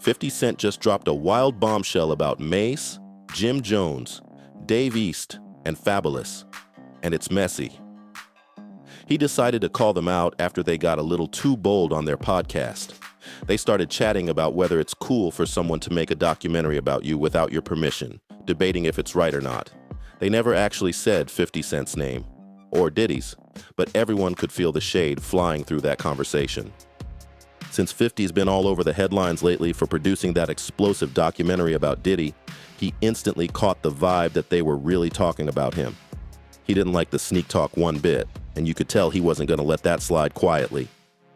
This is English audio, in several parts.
50 Cent just dropped a wild bombshell about Mace, Jim Jones, Dave East, and Fabulous, and it's messy. He decided to call them out after they got a little too bold on their podcast. They started chatting about whether it's cool for someone to make a documentary about you without your permission, debating if it's right or not. They never actually said 50 Cent's name, or Diddy's, but everyone could feel the shade flying through that conversation. Since 50's been all over the headlines lately for producing that explosive documentary about Diddy, he instantly caught the vibe that they were really talking about him. He didn't like the sneak talk one bit, and you could tell he wasn't going to let that slide quietly.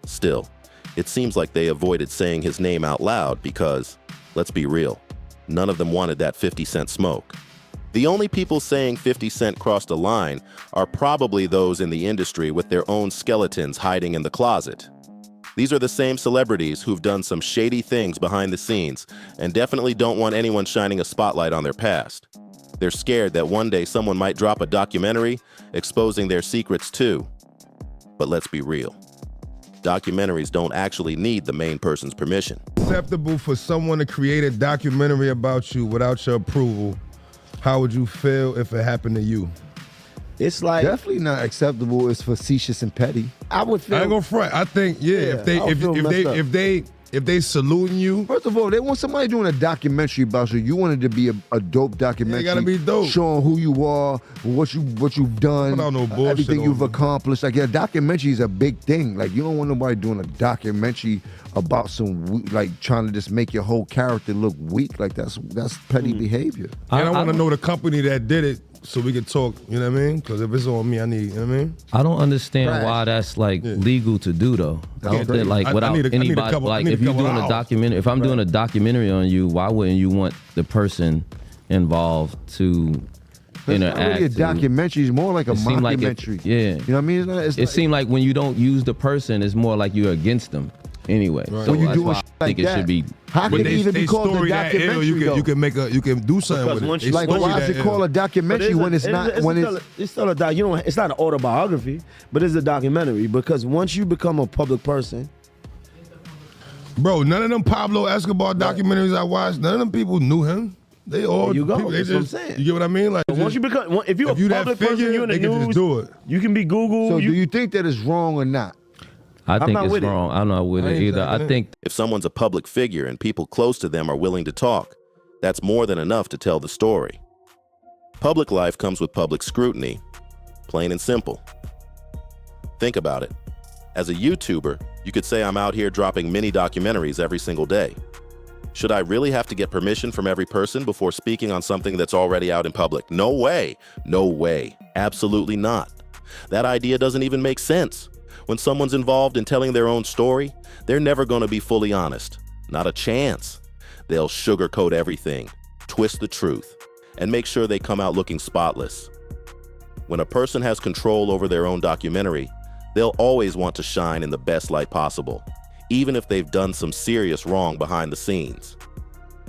Still, it seems like they avoided saying his name out loud because, let's be real, none of them wanted that 50 Cent smoke. The only people saying 50 Cent crossed a line are probably those in the industry with their own skeletons hiding in the closet. These are the same celebrities who've done some shady things behind the scenes and definitely don't want anyone shining a spotlight on their past. They're scared that one day someone might drop a documentary exposing their secrets too. But let's be real. Documentaries don't actually need the main person's permission. Acceptable for someone to create a documentary about you without your approval. How would you feel if it happened to you? It's like Definitely not acceptable. It's facetious and petty. I would feel. I ain't gonna front. I think if they saluting you, First of all, they want somebody doing a documentary about you. You want it to be a dope documentary. it gotta be dope. Showing who you are, what you've done, Put out no bullshit everything on you've me. accomplished. Like, a documentary is a big thing. Like, you don't want nobody doing a documentary about like trying to just make your whole character look weak. Like, that's petty behavior. and I want to know the company that did it so we could talk. You know what I mean? Because if it's on me, I need. You know what I mean? I don't understand Trash. why that's like legal to do though. I don't think, like I without need a anybody, couple- I like need a if you're couple doing a hours. documentary, if I'm doing a documentary on you, why wouldn't you want the person involved to It's not interact? really a documentary. It's more like a It seemed like it- mockumentary. yeah. You know what I mean? It seemed like when you don't use the person, it's more like you're against them anyway. So When you that's doing why shit I think like it should that. be. How can it even be called a story that ill, documentary? you can make you can do something Because with it. once They you- Like, story why that is it called a ill. documentary when it's not? When it's still a doc. You know, it's not an autobiography, but it's a documentary because once you become a public person, Bro, none of them Pablo Escobar documentaries I watched, none of them people knew him. They all There you go. people, they That's what I'm just, saying. you get what I mean? Like, once you become, if you're a that public person, figure, you're in the they can just news, do it. you can be Googled. So do you think that it's wrong or not? I think not it's with it. wrong. I'm not with I it ain't either. taking I it. think If someone's a public figure and people close to them are willing to talk, that's more than enough to tell the story. Public life comes with public scrutiny, plain and simple. Think about it. As a YouTuber, you could say I'm out here dropping mini documentaries every single day. Should I really have to get permission from every person before speaking on something that's already out in public? No way. No way. Absolutely not. That idea doesn't even make sense. When someone's involved in telling their own story, they're never going to be fully honest. Not a chance. They'll sugarcoat everything, twist the truth, and make sure they come out looking spotless. When a person has control over their own documentary, they'll always want to shine in the best light possible, even if they've done some serious wrong behind the scenes.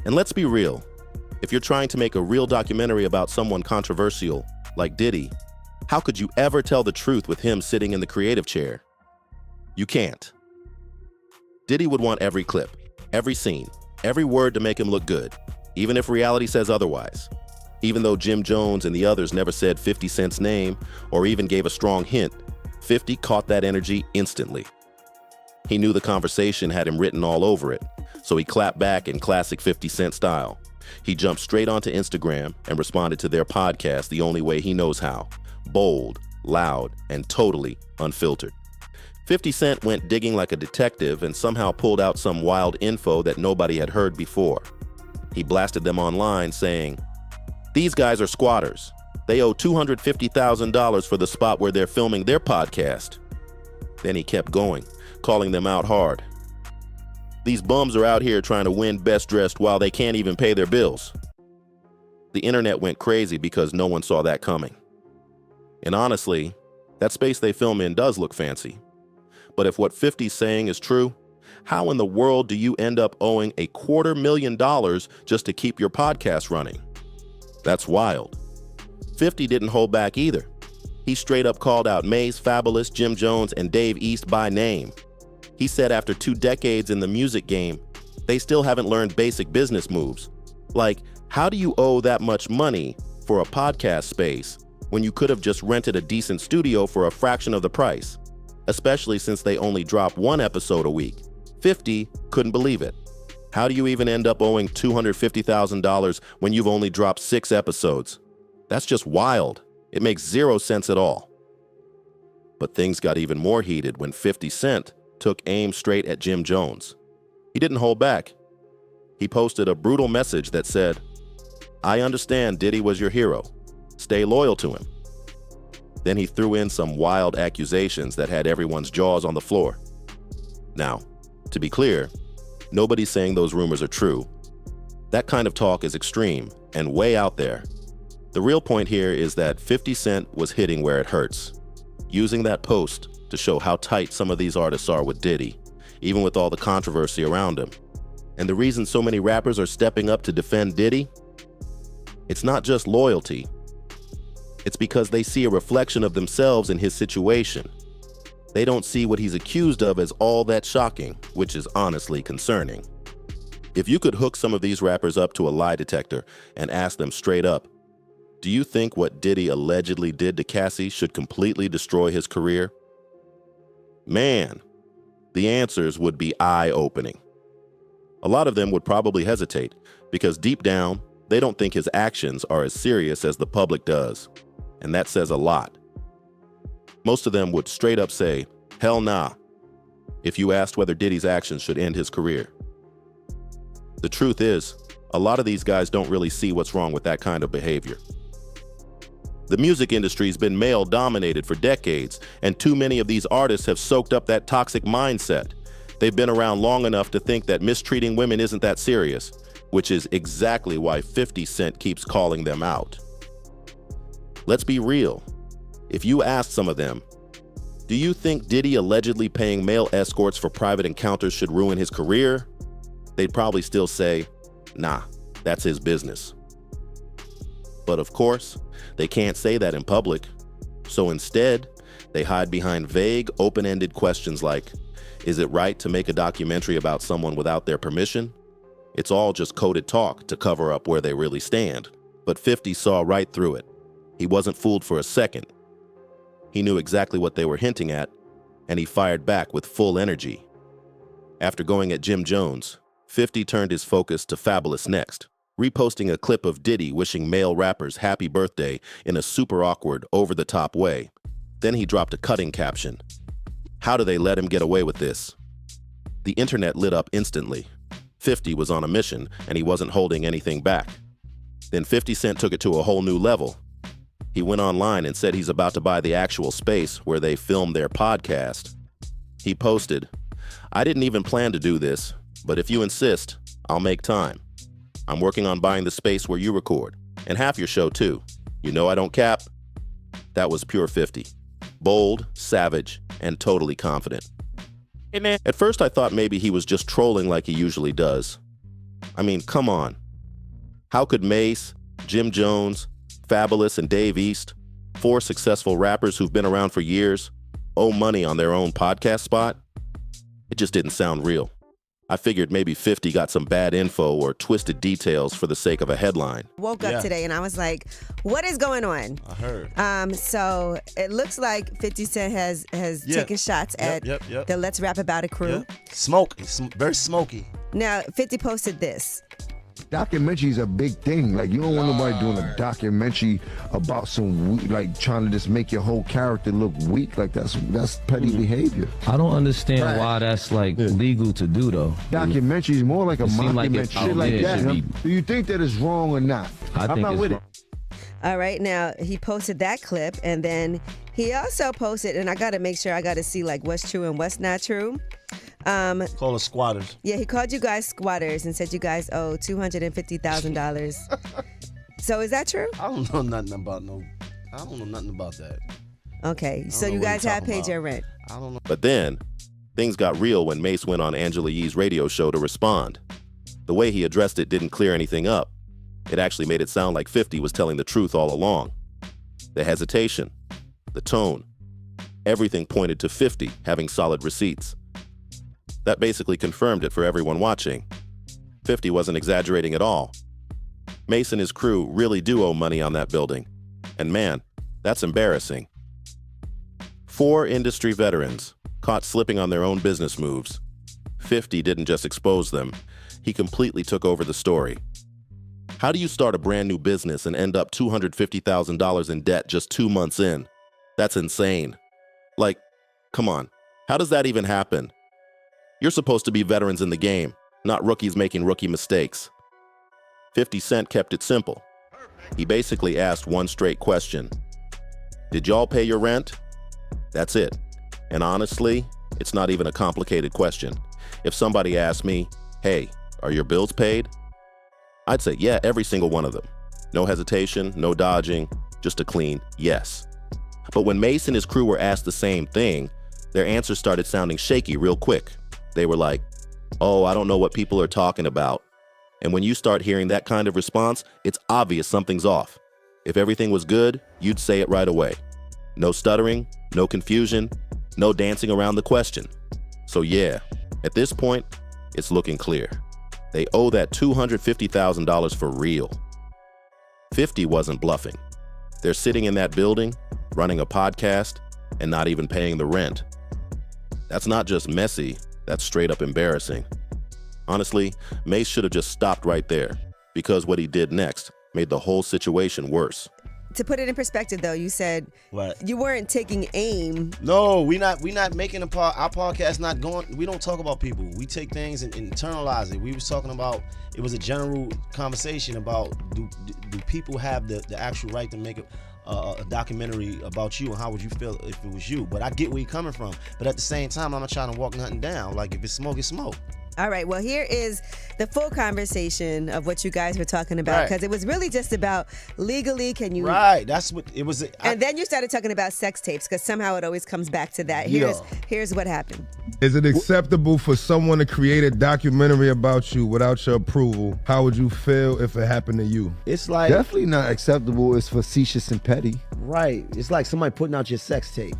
And let's be real, if you're trying to make a real documentary about someone controversial, like Diddy, how could you ever tell the truth with him sitting in the creative chair? You can't. Diddy would want every clip, every scene, every word to make him look good, even if reality says otherwise. Even though Jim Jones and the others never said 50 Cent's name or even gave a strong hint, 50 caught that energy instantly. He knew the conversation had him written all over it, so he clapped back in classic 50 Cent style. He jumped straight onto Instagram and responded to their podcast the only way he knows how: bold, loud, and totally unfiltered. 50 Cent went digging like a detective and somehow pulled out some wild info that nobody had heard before. He blasted them online saying, "These guys are squatters. They owe $250,000 for the spot where they're filming their podcast." Then he kept going, calling them out hard. "These bums are out here trying to win Best Dressed while they can't even pay their bills." The internet went crazy because no one saw that coming. And honestly, that space they film in does look fancy. But if what 50's saying is true, how in the world do you end up owing $250,000 just to keep your podcast running? That's wild. 50 didn't hold back either. He straight up called out Mace, Fabulous, Jim Jones, and Dave East by name. He said after 2 decades in the music game, They still haven't learned basic business moves. Like, how do you owe that much money for a podcast space when you could have just rented a decent studio for a fraction of the price? Especially since they only drop one episode a week. 50 couldn't believe it. How do you even end up owing $250,000 when you've only dropped 6 episodes? That's just wild. It makes zero sense at all. But things got even more heated when 50 Cent took aim straight at Jim Jones. He didn't hold back. He posted a brutal message that said, "I understand Diddy was your hero. Stay loyal to him." Then he threw in some wild accusations that had everyone's jaws on the floor. Now, to be clear, nobody's saying those rumors are true. That kind of talk is extreme and way out there. The real point here is that 50 Cent was hitting where it hurts, using that post to show how tight some of these artists are with Diddy, even with all the controversy around him. And the reason so many rappers are stepping up to defend Diddy? It's not just loyalty. It's because they see a reflection of themselves in his situation. They don't see what he's accused of as all that shocking, which is honestly concerning. If you could hook some of these rappers up to a lie detector and ask them straight up, do you think what Diddy allegedly did to Cassie should completely destroy his career? Man, the answers would be eye-opening. A lot of them would probably hesitate because deep down, they don't think his actions are as serious as the public does. And that says a lot. Most of them would straight up say, hell nah, if you asked whether Diddy's actions should end his career. The truth is, a lot of these guys don't really see what's wrong with that kind of behavior. The music industry's been male-dominated for decades, and too many of these artists have soaked up that toxic mindset. They've been around long enough to think that mistreating women isn't that serious, which is exactly why 50 Cent keeps calling them out. Let's be real. If you asked some of them, do you think Diddy allegedly paying male escorts for private encounters should ruin his career? They'd probably still say, nah, that's his business. But of course, they can't say that in public. So instead, they hide behind vague, open-ended questions like, is it right to make a documentary about someone without their permission? It's all just coded talk to cover up where they really stand. But 50 saw right through it. He wasn't fooled for a second. He knew exactly what they were hinting at, and he fired back with full energy. After going at Jim Jones, 50 turned his focus to Fabulous next, reposting a clip of Diddy wishing male rappers happy birthday in a super awkward, over-the-top way. Then he dropped a cutting caption. How do they let him get away with this? The internet lit up instantly. 50 was on a mission, and he wasn't holding anything back. Then 50 Cent took it to a whole new level. He went online and said he's about to buy the actual space where they filmed their podcast. He posted, I didn't even plan to do this, but if you insist, I'll make time. I'm working on buying the space where you record, and half your show too. You know I don't cap? That was pure 50. Bold, savage, and totally confident. Hey man. At first I thought maybe he was just trolling like he usually does. I mean, come on. How could Mace, Jim Jones, Fabulous, and Dave East, 4 successful rappers who've been around for years, owe money on their own podcast spot? It just didn't sound real. I figured maybe 50 got some bad info or twisted details for the sake of a headline. Woke up today and I was like, what is going on? I heard. So it looks like 50 Cent has taken shots at the Let's Rap About It crew. Smoke. Very smoky. Now, 50 posted this. Documentaries are a big thing. Like, you don't want nobody doing a documentary about some, like, trying to just make your whole character look weak. Like, that's petty behavior. I don't understand why that's like legal to do though. Documentary is more like a mockumentary, shit like that. Do you think that is wrong or not? I'm not with it. All right, now he posted that clip, and then he also posted, and I got to make sure I got to see like what's true and what's not true. Call us squatters. Yeah, he called you guys squatters and said you guys owe $250,000. So is that true? I don't know nothing about that. Okay, so you guys have paid your rent. I don't know. But then, things got real when Mace went on Angela Yee's radio show to respond. The way he addressed it didn't clear anything up. It actually made it sound like 50 was telling the truth all along. The hesitation, the tone, everything pointed to 50 having solid receipts. That basically confirmed it for everyone watching. 50 wasn't exaggerating at all. Mace and his crew really do owe money on that building. And man, that's embarrassing. 4 industry veterans caught slipping on their own business moves. 50 didn't just expose them, he completely took over the story. How do you start a brand new business and end up $250,000 in debt just 2 months in? That's insane. Like, come on, how does that even happen? You're supposed to be veterans in the game, not rookies making rookie mistakes. 50 Cent kept it simple. He basically asked one straight question. Did y'all pay your rent? That's it. And honestly, it's not even a complicated question. If somebody asked me, hey, are your bills paid? I'd say, yeah, every single one of them. No hesitation, no dodging, just a clean yes. But when Mace and his crew were asked the same thing, their answers started sounding shaky real quick. They were like, oh, I don't know what people are talking about. And when you start hearing that kind of response, it's obvious something's off. If everything was good, you'd say it right away. No stuttering, no confusion, no dancing around the question. So yeah, at this point, it's looking clear. They owe that $250,000 for real. 50 wasn't bluffing. They're sitting in that building, running a podcast, and not even paying the rent. That's not just messy, that's straight up embarrassing. Honestly, Mace should have just stopped right there, because what he did next made the whole situation worse. To put it in perspective, though, you said What? you weren't taking aim. No, we not making our podcast not going. We don't talk about people. We take things and internalize it. We was talking about, it was a general conversation about do people have the actual right to make a documentary about you, and how would you feel if it was you? But I get where you're coming from. But at the same time, I'm not trying to walk nothing down. Like, if it's smoke, it's smoke. All right, well, here is the full conversation of what you guys were talking about, Right. because it was really just about legally, can you... Right, that's what it was. And then you started talking about sex tapes, because somehow it always comes back to that. Yeah. Here's what happened. Is it acceptable for someone to create a documentary about you without your approval? How would you feel if it happened to you? It's like, Definitely not acceptable. It's facetious and petty. right. It's like somebody putting out your sex tape.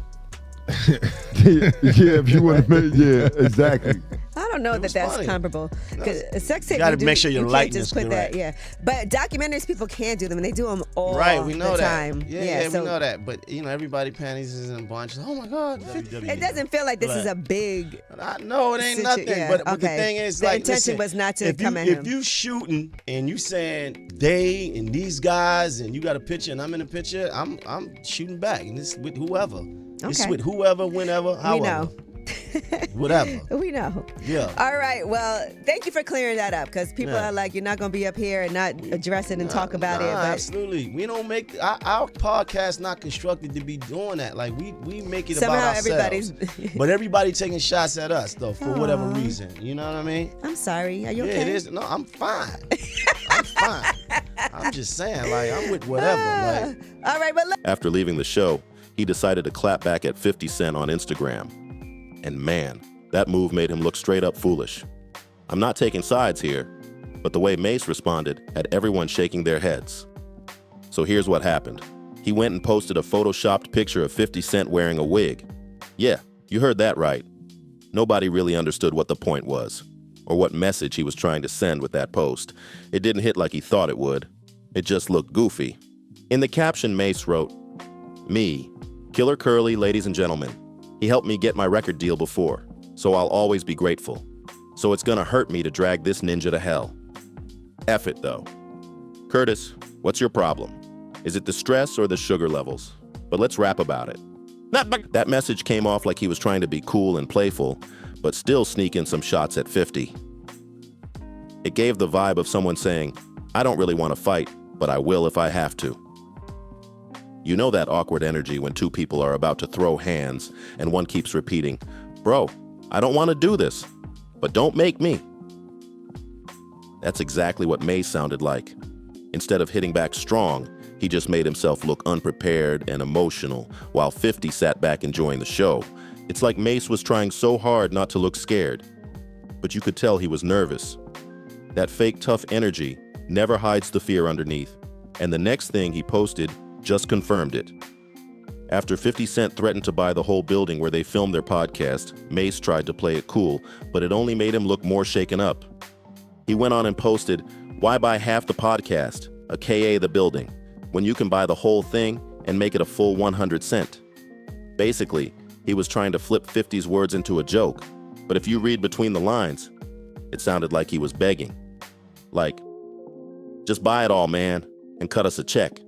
Yeah, if you want to make, yeah, exactly. I don't know that was that's funny. comparable. Because a sex tape, You gotta do- make sure your you can't likeness just put that, correct. yeah. But documentaries, people can do them, and they do them all Right, we know the that. time. Yeah, so we know that. But everybody panties is in a bunch. Oh my God. It doesn't feel like this is a big... No, it ain't nothing. yeah, But the okay. thing is, The like, intention listen, was not to if come you, at if him. you shooting and you saying they and these guys and you got a picture and I'm in a picture, I'm shooting back, and it's with whoever. It's Okay. with whoever, whenever, however. We know. Whatever. We know. Yeah. All right. Well, thank you for clearing that up, because people Yeah. are like, you're not going to be up here and not address it and talk about it. Nah, But absolutely. We don't make our podcast not constructed to be doing that. Like, we make it Somehow about ourselves. But everybody taking shots at us though, for whatever reason. You know what I mean? I'm sorry. Are you Yeah, okay? it is. No, I'm fine. I'm fine. I'm just saying, like, I'm with whatever. Like, All right. But After leaving the show, he decided to clap back at 50 Cent on Instagram. And man, that move made him look straight up foolish. I'm not taking sides here, but the way Mace responded had everyone shaking their heads. So here's what happened. He went and posted a photoshopped picture of 50 Cent wearing a wig. Yeah, you heard that right. Nobody really understood what the point was, or what message he was trying to send with that post. It didn't hit like he thought it would. It just looked goofy. In the caption, Mace wrote, "Me, Killer Curly, ladies and gentlemen. He helped me get my record deal before, so I'll always be grateful. So it's gonna hurt me to drag this ninja to hell. F it though. Curtis, what's your problem? Is it the stress or the sugar levels? But let's rap about it." That message came off like he was trying to be cool and playful, but still sneak in some shots at 50. It gave the vibe of someone saying, I don't really want to fight, but I will if I have to. You know that awkward energy when two people are about to throw hands and one keeps repeating, bro, I don't want to do this, but don't make me. That's exactly what Mace sounded like. Instead of hitting back strong, he just made himself look unprepared and emotional while 50 sat back enjoying the show. It's like Mace was trying so hard not to look scared, but you could tell he was nervous. That fake tough energy never hides the fear underneath, and the next thing he posted just confirmed it. After 50 Cent threatened to buy the whole building where they filmed their podcast, Mace tried to play it cool, but it only made him look more shaken up. He went on and posted, "Why buy half the podcast, a KA the building, when you can buy the whole thing and make it a full 100 cent?" Basically, he was trying to flip 50's words into a joke, but if you read between the lines, it sounded like he was begging. Like, "Just buy it all, man, and cut us a check."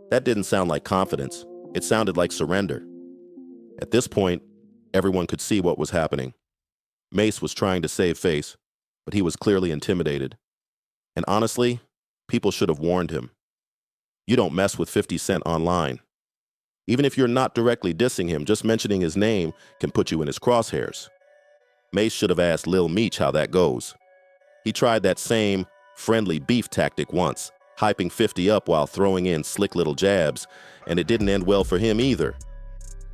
That didn't sound like confidence. It sounded like surrender. At this point, everyone could see what was happening. Mace was trying to save face, but he was clearly intimidated. And honestly, people should have warned him. You don't mess with 50 Cent online. Even if you're not directly dissing him, just mentioning his name can put you in his crosshairs. Mace should have asked Lil Meech how that goes. He tried that same friendly beef tactic once, hyping 50 up while throwing in slick little jabs, and it didn't end well for him either.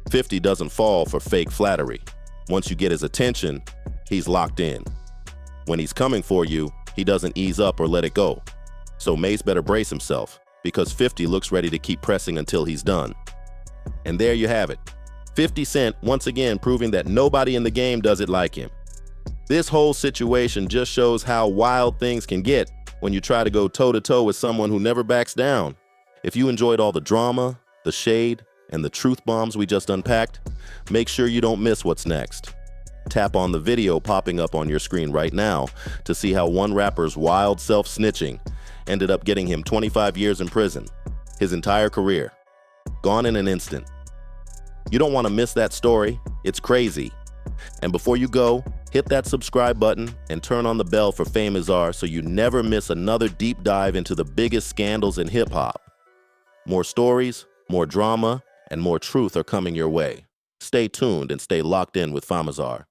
50 doesn't fall for fake flattery. Once you get his attention, he's locked in. When he's coming for you, he doesn't ease up or let it go. So Mace better brace himself, because 50 looks ready to keep pressing until he's done. And there you have it. 50 Cent once again proving that nobody in the game does it like him. This whole situation just shows how wild things can get when you try to go toe-to-toe with someone who never backs down. If you enjoyed all the drama, the shade, and the truth bombs we just unpacked, make sure you don't miss what's next. Tap on the video popping up on your screen right now to see how one rapper's wild self-snitching ended up getting him 25 years in prison, his entire career, gone in an instant. You don't want to miss that story. It's crazy. And before you go, hit that subscribe button and turn on the bell for Fame Is Our so you never miss another deep dive into the biggest scandals in hip-hop. More stories, more drama, and more truth are coming your way. Stay tuned and stay locked in with Famazar.